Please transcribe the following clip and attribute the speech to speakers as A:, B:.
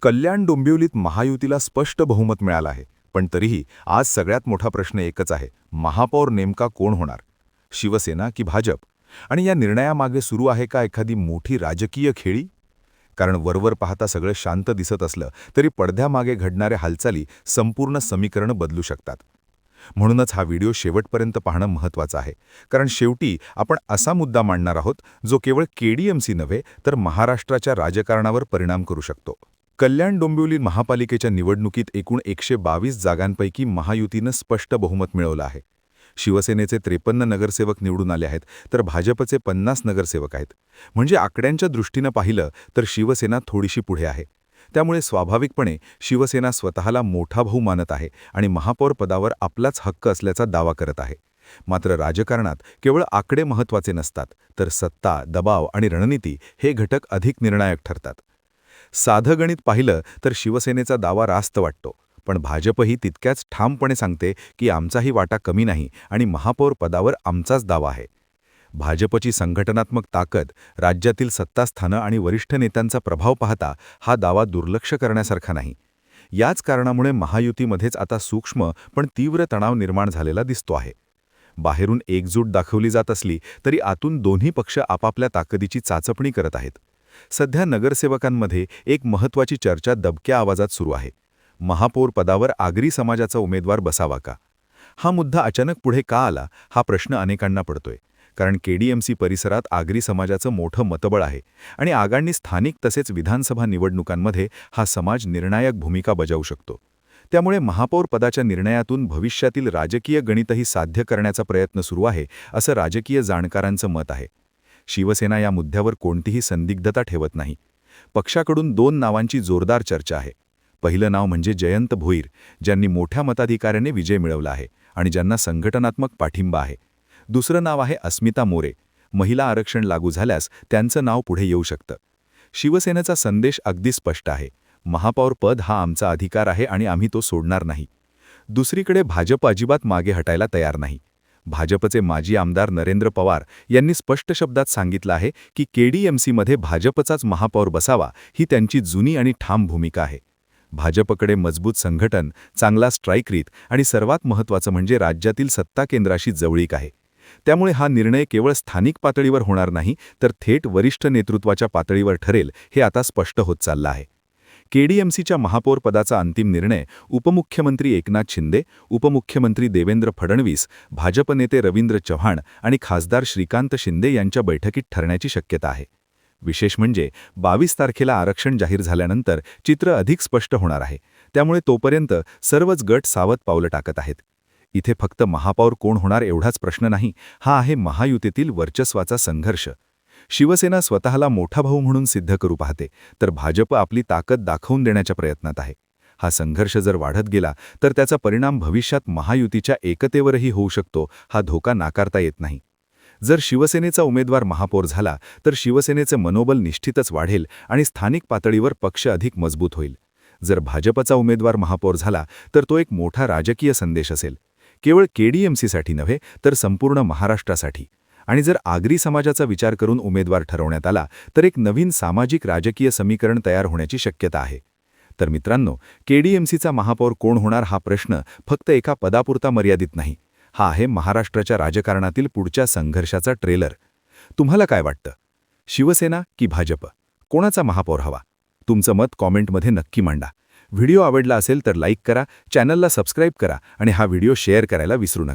A: कल्याण डोंबिवलीत महायुतीला स्पष्ट बहुमत मिळालं आहे, पण तरीही आज सगळ्यात मोठा प्रश्न एकच आहे, महापौर नेमका कोण होणार? शिवसेना की भाजप? आणि या निर्णयामागे सुरू आहे का एखादी मोठी राजकीय खेळी? कारण वरवर पाहता सगळं शांत दिसत असलं तरी पडद्यामागे घडणाऱ्या हालचाली संपूर्ण समीकरण बदलू शकतात. म्हणूनच हा व्हिडिओ शेवटपर्यंत पाहणं महत्त्वाचं आहे, कारण शेवटी आपण असा मुद्दा मांडणार आहोत जो केवळ केडीएमसी नव्हे तर महाराष्ट्राच्या राजकारणावर परिणाम करू शकतो. कल्याण डोंबिवली महापालिकेच्या निवडणुकीत एकूण 122 जागांपैकी महायुतीनं स्पष्ट बहुमत मिळवलं आहे. शिवसेनेचे 53 नगरसेवक निवडून आले आहेत, तर भाजपचे 50 नगरसेवक आहेत. म्हणजे आकड्यांच्या दृष्टीनं पाहिलं तर शिवसेना थोडीशी पुढे आहे. त्यामुळे स्वाभाविकपणे शिवसेना स्वतःला मोठा भाऊ मानत आहे आणि महापौर पदावर आपलाच हक्क असल्याचा दावा करत आहे. मात्र राजकारणात केवळ आकडे महत्त्वाचे नसतात, तर सत्ता, दबाव आणि रणनीती हे घटक अधिक निर्णायक ठरतात. साधं गणित पाहिलं तर शिवसेनेचा दावा रास्त वाटतो, पण भाजपही तितक्याच ठामपणे सांगते की आमचाही वाटा कमी नाही आणि महापौर पदावर आमचाच दावा आहे. भाजपची संघटनात्मक ताकद, राज्यातील सत्तास्थानं आणि वरिष्ठ नेत्यांचा प्रभाव पाहता हा दावा दुर्लक्ष करण्यासारखा नाही. याच कारणामुळे महायुतीमध्येच आता सूक्ष्म पण तीव्र तणाव निर्माण झालेला दिसतो आहे. बाहेरून एकजूट दाखवली जात असली तरी आतून दोन्ही पक्ष आपापल्या ताकदीची चाचपणी करत आहेत. सध्या नगरसेवकांमध्ये एक महत्त्वाची चर्चा दबक्या आवाजात सुरू आहे. महापौर पदावर आगरी समाजाचा उमेदवार बसावा का? हा मुद्दा अचानक पुढे का आला, हा प्रश्न अनेकांना पडतोय. कारण केडीएमसी परिसरात आगरी समाजाचं मोठं मतबळ आहे आणि आगामी स्थानिक तसेच विधानसभा निवडणुकांमध्ये हा समाज निर्णायक भूमिका बजावू शकतो. त्यामुळे महापौर पदाच्या निर्णयातून भविष्यातील राजकीय गणितही साध्य करण्याचा प्रयत्न सुरू आहे, असं राजकीय जाणकारांचं मत आहे. शिवसेना या मुद्द्यावर कोणतीही संदिग्धता ठेवत नाही. पक्षाकडून 2 नावांची जोरदार चर्चा आहे. पहिलं नाव म्हणजे जयंत भोईर, ज्यांनी मोठ्या मताधिकाऱ्याने विजय मिळवला आहे आणि ज्यांना संघटनात्मक पाठिंबा आहे. दुसरं नाव आहे अस्मिता मोरे. महिला आरक्षण लागू झाल्यास त्यांचं नाव पुढे येऊ शकतं. शिवसेनेचा संदेश अगदी स्पष्ट आहे, महापौर पद हा आमचा अधिकार आहे आणि आम्ही तो सोडणार नाही. दुसरीकडे भाजप अजिबात मागे हटायला तयार नाही. भाजपचे माजी आमदार नरेंद्र पवार यांनी स्पष्ट शब्दात सांगितलं आहे की केडीएमसीमध्ये भाजपचाच महापौर बसावा ही त्यांची जुनी आणि ठाम भूमिका आहे. भाजपकडे मजबूत संघटन, चांगला स्ट्राईक रीत आणि सर्वात महत्त्वाचं म्हणजे राज्यातील सत्ता केंद्राशी जवळीक आहे. त्यामुळे हा निर्णय केवळ स्थानिक पातळीवर होणार नाही, तर थेट वरिष्ठ नेतृत्वाच्या पातळीवर ठरेल हे आता स्पष्ट होत चाललं आहे. केडीएमसीच्या महापौर पदाचा अंतिम निर्णय उपमुख्यमंत्री एकनाथ शिंदे, उपमुख्यमंत्री देवेंद्र फडणवीस, भाजप नेते रवींद्र चव्हाण आणि खासदार श्रीकांत शिंदे यांच्या बैठकीत ठरण्याची शक्यता आहे. विशेष म्हणजे 22 तारखेला आरक्षण जाहीर झाल्यानंतर चित्र अधिक स्पष्ट होणार आहे. त्यामुळे तोपर्यंत सर्वच गट सावध पावलं टाकत आहेत. इथे फक्त महापौर कोण होणार एवढाच प्रश्न नाही, हा आहे महायुतीतील वर्चस्वाचा संघर्ष. शिवसेना स्वतःला मोठा भाऊ म्हणून सिद्ध करू पाहते, तर भाजप आपली ताकद दाखवून देण्याच्या प्रयत्नात आहे. हा संघर्ष जर वाढत गेला तर त्याचा परिणाम भविष्यात महायुतीच्या एकतेवरही होऊ शकतो, हा धोका नाकारता येत नाही. जर शिवसेनेचा उमेदवार महापौर झाला तर शिवसेनेचे मनोबल निश्चितच वाढेल आणि स्थानिक पातळीवर पक्ष अधिक मजबूत होईल. जर भाजपचा उमेदवार महापौर झाला तर तो एक मोठा राजकीय संदेश असेल, केवळ केडीएमसीसाठी नव्हे तर संपूर्ण महाराष्ट्रासाठी. आणि जर आगरी समाजाचा विचार करून उमेदवार ठरवण्यात आला तर एक नवीन सामाजिक राजकीय समीकरण तयार होण्याची शक्यता आहे. तर मित्रांनो, केडीएमसीचा महापौर कोण होणार हा प्रश्न फक्त एका पदापुरता मर्यादित नाही. हा आहे महाराष्ट्राच्या राजकारणातील पुढच्या संघर्षाचा ट्रेलर. तुम्हाला काय वाटतं? शिवसेना की भाजप? कोणाचा महापौर हवा? तुमचं मत कॉमेंटमध्ये नक्की मांडा. व्हिडिओ आवडला असेल तर लाईक करा, चॅनलला सबस्क्राईब करा आणि हा व्हिडिओ शेअर करायला विसरू नका.